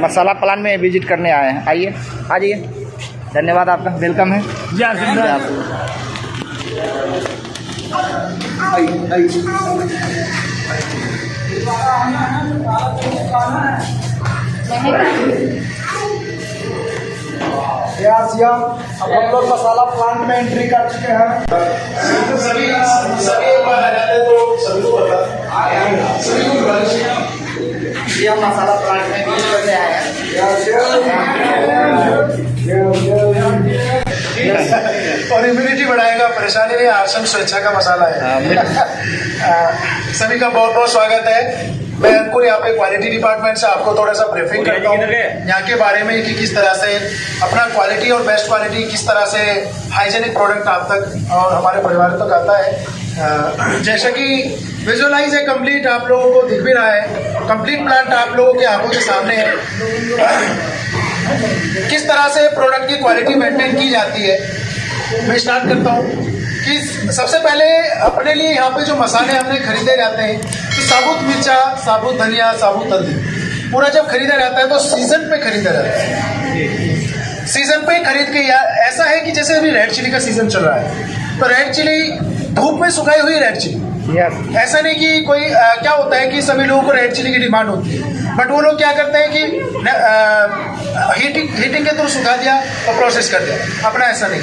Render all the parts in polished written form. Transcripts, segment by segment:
मसाला plant में visit करने आए हैं। आइए, आ जाइए। धन्यवाद, आपका वेलकम है। अब हम लोग मसाला प्लांट में एंट्री कर चुके हैं। सभी एक बार आ जाते तो सभी को बता ये हम मसाला प्लांट में विजिट करने आए हैं। और इम्यूनिटी बढ़ाएगा, परेशानी नहीं, आसन स्वेच्छा का मसाला है। सभी का बहुत बहुत स्वागत है। मैं अंकुर यहाँ पे क्वालिटी डिपार्टमेंट से आपको थोड़ा सा ब्रीफिंग करता हूँ यहाँ के बारे में कि किस तरह से अपना क्वालिटी और बेस्ट क्वालिटी किस तरह से हाइजेनिक प्रोडक्ट आप तक और हमारे परिवार तक आता है। जैसा कि विजुअलाइज है कंप्लीट, आप लोगों को दिख भी रहा है, कंप्लीट प्लांट आप लोगों के आंखों के सामने है। किस तरह से प्रोडक्ट की क्वालिटी मेंटेन की जाती है, मैं स्टार्ट करता हूँ कि सबसे पहले अपने लिए यहाँ पे जो मसाले हमने खरीदे जाते हैं तो साबुत मिर्चा, साबुत धनिया, साबुत हल्दी पूरा जब खरीदा जाता है तो सीजन पे खरीदा जाता है। सीजन पे खरीद के, या ऐसा है कि जैसे अभी रेड चिली का सीजन चल रहा है तो रेड चिली धूप में सुखाई हुई रेड चिली, ऐसा नहीं कि कोई क्या होता है कि सभी लोगों को रेड चिली की डिमांड होती है, बट वो लोग क्या करते हैं कि हीटिंग के थ्रू सुखा दिया और प्रोसेस कर दिया। अपना ऐसा नहीं,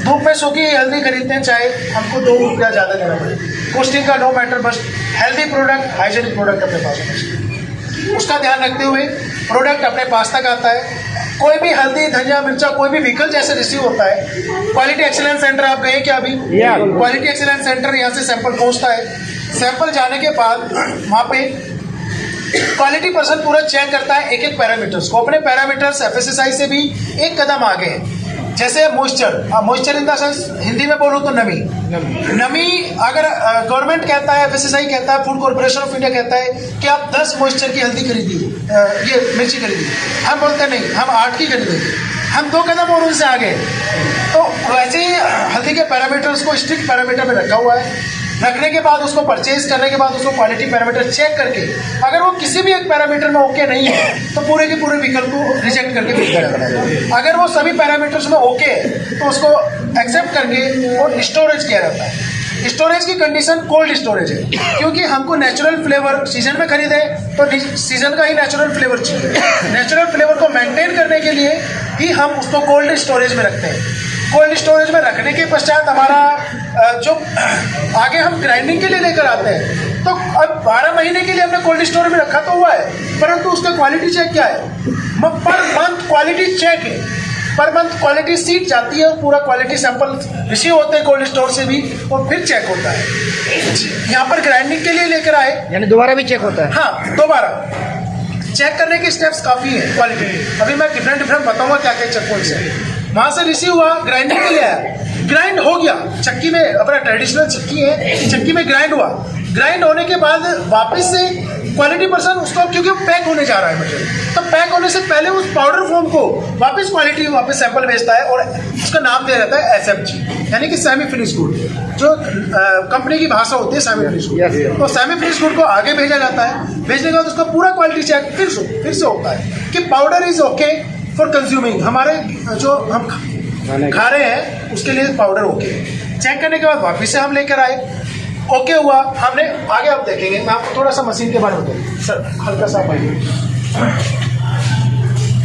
धूप में सूखी हल्दी खरीदते हैं, चाहे हमको 2 रुपया ज़्यादा देना पड़े, कॉस्टिंग का नो मैटर, बस हेल्दी प्रोडक्ट, हाइजेनिक प्रोडक्ट अपने पास होना चाहिए। उसका ध्यान रखते हुए प्रोडक्ट अपने पास तक आता है। कोई भी हल्दी, धनिया, मिर्चा, कोई भी व्हीकल जैसे रिसीव होता है, क्वालिटी एक्सीलेंस सेंटर आप गए क्या अभी? क्वालिटी एक्सीलेंस सेंटर, यहाँ से सैंपल पहुँचता है। सैंपल जाने के बाद वहाँ पे क्वालिटी पर्सन पूरा चेक करता है एक एक पैरामीटर्स को। अपने पैरामीटर्स एफएसएसआई से भी एक कदम आगे हैं। जैसे moisture in the sense, Hindi में बोलूँ तो नमी। अगर गवर्नमेंट कहता है, एफएसएसआई कहता है, फूड कॉर्पोरेशन ऑफ इंडिया कहता है कि आप 10 मॉइस्चर की हल्दी खरीदिए, ये मिर्ची खरीदिए, हम बोलते नहीं, हम 8 की खरीदेंगे, हम 2 कदम और उनसे आगे। तो वैसे ही हल्दी के पैरामीटर्स को स्ट्रिक्ट पैरामीटर में रखा हुआ है। रखने के बाद उसको परचेज करने के बाद उसको क्वालिटी पैरामीटर चेक करके अगर वो किसी भी एक पैरामीटर में ओके नहीं है तो पूरे के पूरे व्हीकल को रिजेक्ट करके भेजा जाता है। अगर वो सभी पैरामीटर्स में ओके है तो उसको एक्सेप्ट करके और स्टोरेज किया जाता है। स्टोरेज की कंडीशन कोल्ड स्टोरेज है, क्योंकि हमको नेचुरल फ्लेवर सीजन में खरीदे तो सीजन का ही नेचुरल फ्लेवर चाहिए। नेचुरल फ्लेवर को मेंटेन करने के लिए ही हम उसको कोल्ड स्टोरेज में रखते हैं। कोल्ड स्टोरेज में रखने के पश्चात हमारा जो आगे हम ग्राइंडिंग के लिए लेकर आते हैं तो अब 12 महीने के लिए हमने कोल्ड स्टोरेज में रखा तो हुआ है, परंतु उसका क्वालिटी चेक क्या है? पर मंथ क्वालिटी चेक है, पर मंथ क्वालिटी सीट जाती है और पूरा क्वालिटी सैंपल रिसीव होते हैं कोल्ड स्टोर से भी और फिर चेक होता है। यहाँ पर ग्राइंडिंग के लिए लेकर आए, यानी दोबारा भी चेक होता है? हाँ, दोबारा चेक करने के स्टेप्स काफ़ी है क्वालिटी। अभी मैं डिफरेंट बताऊंगा क्या क्या चेक पॉइंट्स है। वहाँ से रिसीव हुआ, ग्राइंडिंग के लिए आया, ग्राइंड हो गया चक्की में, अपना ट्रेडिशनल चक्की है, चक्की में ग्राइंड हुआ। ग्राइंड होने के बाद वापस से क्वालिटी पर्सन उसको, क्योंकि पैक होने जा रहा है मटेरियल, तो पैक होने से पहले उस पाउडर फॉर्म को वापस सैंपल भेजता है और उसका नाम दिया जाता है SFG, यानी कि सेमी फिनिश गुड, जो कंपनी की भाषा होती है सेमी फिनिश गुड। तो सेमी फिनिश गुड को आगे भेजा जाता है। भेजने के बाद उसका पूरा क्वालिटी चेक फिर से होता है कि powder is okay for consuming, हमारे जो हम खा रहे हैं उसके लिए पाउडर ओके। चेक करने के बाद वापस से हम लेकर आए, ओके हुआ, हमने आगे आप देखेंगे, मैं आपको थोड़ा सा मशीन के बारे में बताऊँ सर, हल्का सा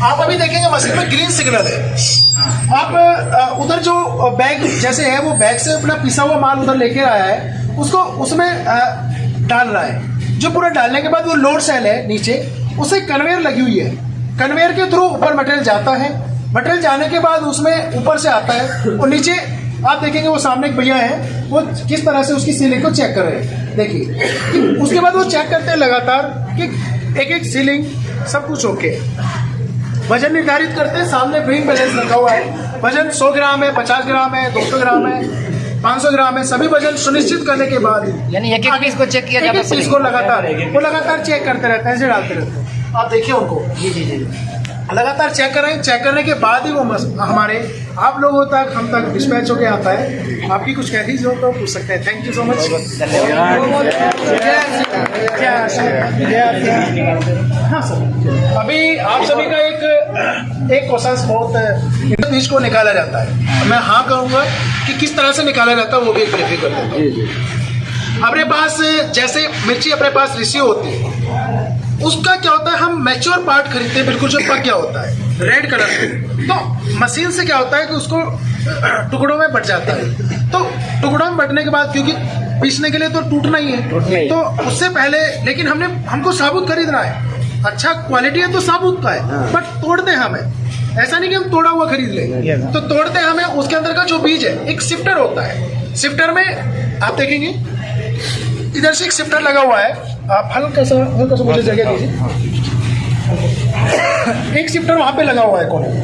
आप अभी देखेंगे मशीन में ग्रीन सिग्नल है। आप उधर जो बैग जैसे है वो बैग से अपना पिसा हुआ माल उधर लेकर आया है, उसको उसमें डाल रहा है। जो पूरा डालने के बाद वो लोड सेल है नीचे, उसे कन्वेयर लगी हुई है, कन्वेयर के थ्रू ऊपर मटेरियल जाता है। मटेरियल जाने के बाद उसमें ऊपर से आता है और नीचे आप देखेंगे वो सामने एक भैया है, वो किस तरह से उसकी सीलिंग को चेक कर रहे हैं। देखिए उसके बाद वो चेक करते हैं लगातार कि एक एक सीलिंग सब कुछ ओके। वजन निर्धारित करते हैं, सामने वेइंग बैलेंस रखा हुआ है, वजन 100 ग्राम है, 50 ग्राम है, 200 ग्राम है, 500 ग्राम है, सभी वजन सुनिश्चित करने के बाद यानी एक पीस को चेक किया जाता है। वो लगातार चेक करते रहते हैं, ऐसे डालते रहते हैं। आप देखिए उनको, जी। लगातार चेक कर रहे हैं, चेक करने के बाद ही वो हमारे आप लोगों तक हम तक डिस्पैच होके आता है। आपकी कुछ क्वेरीज हो तो पूछ सकते हैं। Thank you so much. हाँ सर, अभी आप सभी का एक क्वेश्चन बहुत बीज को निकाला जाता है, मैं हाँ कहूँगा कि किस तरह से निकाला जाता है वो भी एक ब्रीफिंग कर देता हूँ। अपने पास जैसे मिर्ची अपने पास रिसीव होती है, उसका क्या होता है, हम मैच्योर पार्ट खरीदते हैं बिल्कुल जो पक गया होता है रेड कलर से, तो मशीन से क्या होता है कि उसको टुकड़ों में बट जाता है। तो टुकड़ों में बटने के बाद क्योंकि पीसने के लिए तो टूटना ही है, तो उससे पहले लेकिन हमको साबुत खरीदना है, अच्छा क्वालिटी है तो साबुत का है, बट तोड़ते हैं हमें, ऐसा नहीं कि हम तोड़ा हुआ खरीद ले, तो तोड़ते हैं हमें उसके अंदर का जो बीज है, एक शिफ्टर होता है। शिफ्टर में आप देखेंगे इधर से एक शिफ्टर लगा हुआ है, आप हल्का सा मुझे जगह दीजिए। एक शिफ्टर वहाँ पे लगा हुआ है कोने में,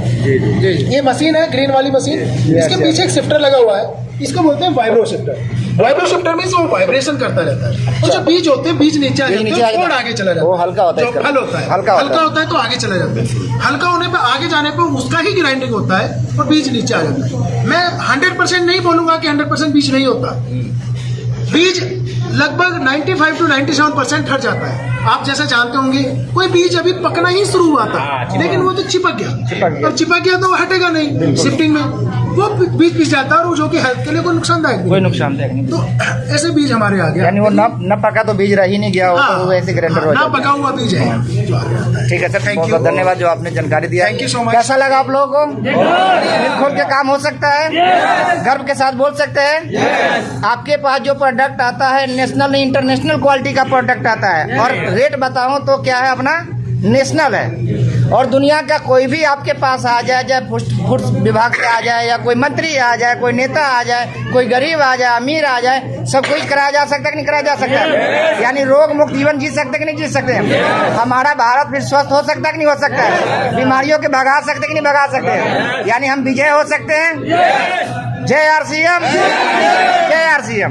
ये मशीन है ग्रीन वाली मशीन, इसके पीछे एक शिफ्टर लगा हुआ है, इसको बोलते हैं वाइब्रो शिफ्टर। वाइब्रो शिफ्टर में वो वाइब्रेशन करता रहता है, और जो बीज होते हैं बीज नीचे आ जाते हैं और आगे चला जाता है, वो हल्का होता है, जो फल होता है हल्का होता है तो आगे चला जाता है, हल्का होने पे आगे जाने पे उसका ही ग्राइंडिंग होता है और बीज नीचे आ जाता है। मैं 100% नहीं बोलूंगा कि 100% बीज नहीं होता, बीज लगभग 95 to 97% हट जाता है। आप जैसे जानते होंगे कोई बीज अभी पकना ही शुरू हुआ था, लेकिन वो तो चिपक गया, और चिपक गया तो वो हटेगा नहीं, शिफ्टिंग में वो बीज पिस जाता है, और जो कि हेल्थ के लिए कोई नुकसानदायक नहीं। तो ऐसे बीज हमारे आ गया, यानी वो न पका तो बीज रह ही नहीं गया, तो वो ऐसे ग्राइंडर हो जाता है, ना पका हुआ बीज है। ठीक है सर, बहुत बहुत धन्यवाद जो आपने जानकारी दिया। Thank you so much. कैसा लगा आप लोगों को? दिल खोल के काम हो सकता है, गर्व के साथ बोल सकते हैं। आपके पास जो प्रोडक्ट आता है नेशनल इंटरनेशनल क्वालिटी का प्रोडक्ट आता है, और रेट बताऊं तो क्या है अपना नेशनल है, और दुनिया का कोई भी आपके पास आ जाए, चाहे फूड विभाग से आ जाए, या कोई मंत्री आ जाए, कोई नेता आ जाए, कोई गरीब आ जाए, अमीर आ जाए, सब कुछ कराया जा सकता है कि नहीं कराया जा सकता है? यानी रोग मुक्त जीवन जी सकते कि नहीं जी सकते हैं? हमारा भारत फिर स्वस्थ हो सकता है कि नहीं हो सकता है? बीमारियों के भगा सकते कि नहीं भगा सकते हैं? यानी हम विजय हो सकते हैं। जय RCM, जय RCM।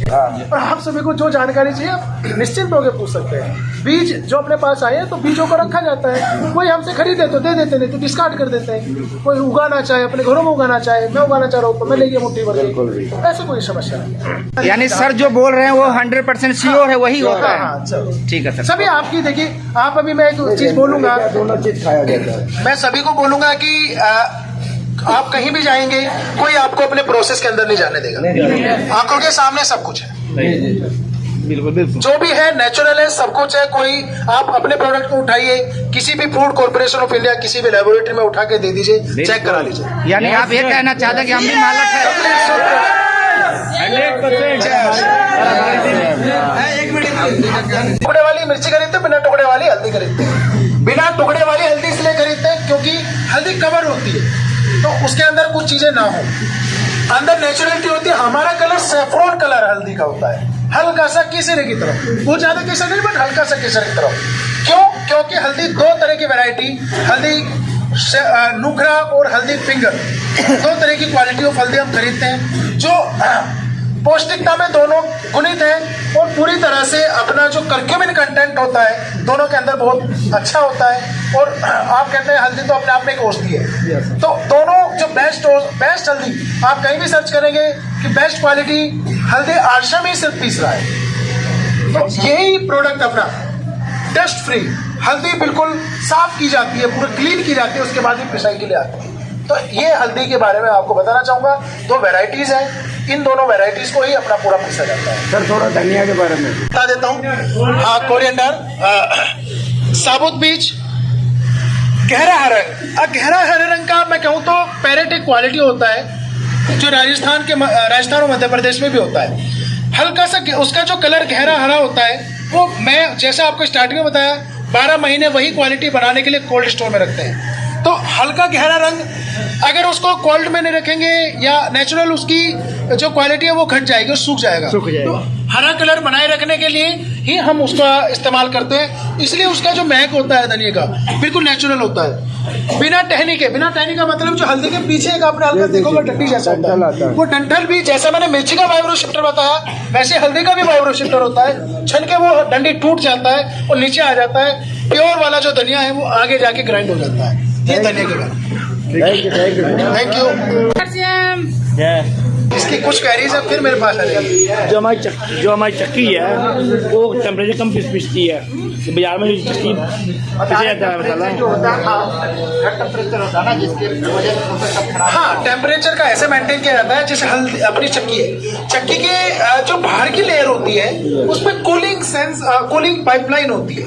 और आप सभी को जो जानकारी चाहिए आप निश्चिंत होकर पूछ सकते हैं। बीज जो अपने पास आए हैं तो बीजों को रखा जाता है, कोई हमसे खरीदे तो दे देते, नहीं तो डिस्कार्ड कर देते हैं। कोई उगाना चाहे अपने घरों में उगाना चाहे, मैं उगाना चाह रहा हूँ तो मैं लेके मुट्ठी भर के, ऐसे कोई समस्या नहीं। यानी सर जो बोल रहे हैं वो 100% श्योर है, वही होता है। हाँ, ठीक है सर। सभी आपकी देखिए, आप अभी मैं एक चीज बोलूंगा, दोनों चीज खाया जाता है। मैं सभी को बोलूंगा कि आप कहीं भी जाएंगे कोई आपको अपने प्रोसेस के अंदर नहीं जाने देगा, आंखों के सामने सब कुछ है, बिल्कुल बिल्कुल जो भी है नेचुरल है, सब कुछ है। कोई आप अपने प्रोडक्ट को उठाइए, किसी भी फूड कॉर्पोरेशन ऑफ इंडिया किसी भी लेबोरेटरी में उठा के दे दीजिए, चेक करा लीजिए। यानी आप ये कहना चाहते हैं कि हम भी मालक हैं? टुकड़े वाली मिर्ची खरीदते, बिना टुकड़े वाली हल्दी खरीदते। बिना टुकड़े वाली हल्दी इसलिए खरीदते हैं क्योंकि हल्दी कवर होती है, तो उसके अंदर कुछ चीजें ना हो, अंदर नेचुरलिटी होती है। हमारा कलर सैफरॉन कलर हल्दी का होता है, हल्का सा केसरी की तरफ, बहुत ज्यादा केसर नहीं बट हल्का सा केसर की तरफ। क्यों? क्योंकि हल्दी दो तरह की वैरायटी, हल्दी नुखरा और हल्दी फिंगर, दो तरह की क्वालिटी ऑफ हल्दी हम खरीदते हैं, जो पौष्टिकता में दोनों गुणित है, और पूरी तरह से अपना जो कर्क्यूमिन कंटेंट होता है दोनों के अंदर बहुत अच्छा होता है। और आप कहते हैं हल्दी तो अपने आप में एक औषधि है, तो दोनों जो बेस्ट हल्दी आप कहीं भी सर्च करेंगे कि बेस्ट क्वालिटी हल्दी आश्रम ही सिर्फ पीस रहा है। तो यही प्रोडक्ट अपना डस्ट फ्री हल्दी बिल्कुल साफ की जाती है, पूरा क्लीन की जाती है, उसके बाद ही पिसाई के लिए आती है। तो ये हल्दी के बारे में आपको बताना चाहूंगा, दो वैरायटीज हैं, इन दोनों वैरायटीज को ही अपना पूरा पीसा जाता है। सर थोड़ा धनिया के बारे में बता देता हूँ। हाँ, कोरिएंडर, साबुत बीज, गहरा हरा रंग। गहरा हरे रंग का मैं कहूँ तो पैरेट एक क्वालिटी होता है जो राजस्थान और मध्य प्रदेश में भी होता है। हल्का सा उसका जो कलर गहरा हरा होता है, वो मैं जैसे आपको स्टार्टिंग में बताया 12 महीने वही क्वालिटी बनाने के लिए कोल्ड स्टोर में रखते हैं। तो हल्का गहरा रंग अगर उसको कोल्ड में नहीं रखेंगे या नेचुरल उसकी जो क्वालिटी है वो घट जाएगी, सूख जाएगा। तो हरा कलर बनाए रखने के लिए ही हम उसका इस्तेमाल करते हैं, इसलिए उसका जो महक होता है धनिया का बिल्कुल नेचुरल होता है, बिना टहनी का मतलब जो हल्दी के पीछे एक आपने हल्का देखोगे डंडी जैसा होता है, वो डंठल भी जैसा मैंने मिर्ची का वाइब्रो शिफ्टर बताया वैसे हल्दी का भी वाइब्रो शिफ्टर होता है। छन के वो डंडी टूट जाता है और नीचे आ जाता है। प्योर वाला जो धनिया है वो आगे जाके ग्राइंड हो जाता है। ये धनिया के कारण। Thank you. इसकी कुछ कैरीज है फिर मेरे पास आ जाएगी। जो हमारी चक्की है वो टेम्परेचर कम पिसती है। बाजार में चक्की पिसा जाता है मसाला। जो होता है टेम्परेचर होता है ना, जिसके वजह से सब खराब। हाँ, टेम्परेचर का ऐसे मेंटेन किया जाता है जैसे हल्दी अपनी चक्की है, चक्की के जो बाहर की लेयर होती है उसमें कूलिंग पाइपलाइन होती है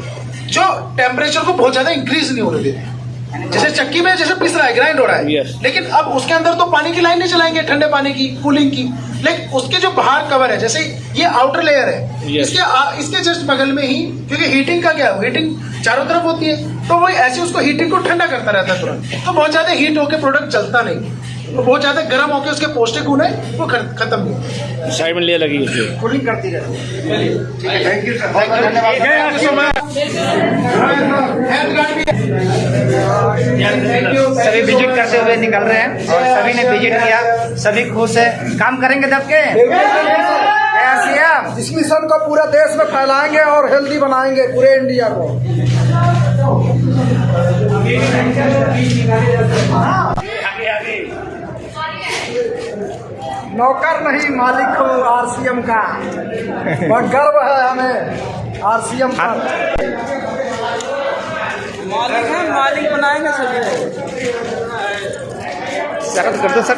जो टेम्परेचर को बहुत ज्यादा इंक्रीज नहीं होने देती। जैसे चक्की में जैसे पिस रहा है, ग्राइंड हो रहा है, लेकिन अब उसके अंदर तो पानी की लाइन नहीं चलाएंगे, ठंडे पानी की, कूलिंग की, लेकिन उसके जो बाहर कवर है, जैसे ये आउटर लेयर है, इसके जस्ट बगल में ही, क्योंकि हीटिंग का क्या है, हीटिंग चारों तरफ होती है, तो वो ऐसे उसको हीटिंग को ठंडा करता रहता है तुरंत, तो बहुत ज्यादा हीट होकर प्रोडक्ट चलता नहीं, तो बहुत ज्यादा गर्म होकर उसके पौष्टिक गुण है वो खत्म नहीं होता। साइड में लेयर लगी उसकी कूलिंग करती रहती है। ठीक है, थैंक यू सर, बहुत बहुत धन्यवाद। सभी विजिट करते हुए निकल रहे हैं और सभी ने विजिट किया, सभी खुश है। काम करेंगे दबके इस मिशन को पूरे देश में फैलाएंगे और हेल्दी बनाएंगे पूरे इंडिया को। नौकर नहीं मालिक हो आरसीएम का, बहुत गर्व है हमें आरसीएम का। मालिक बनाएंगे सभी। कर दो सर।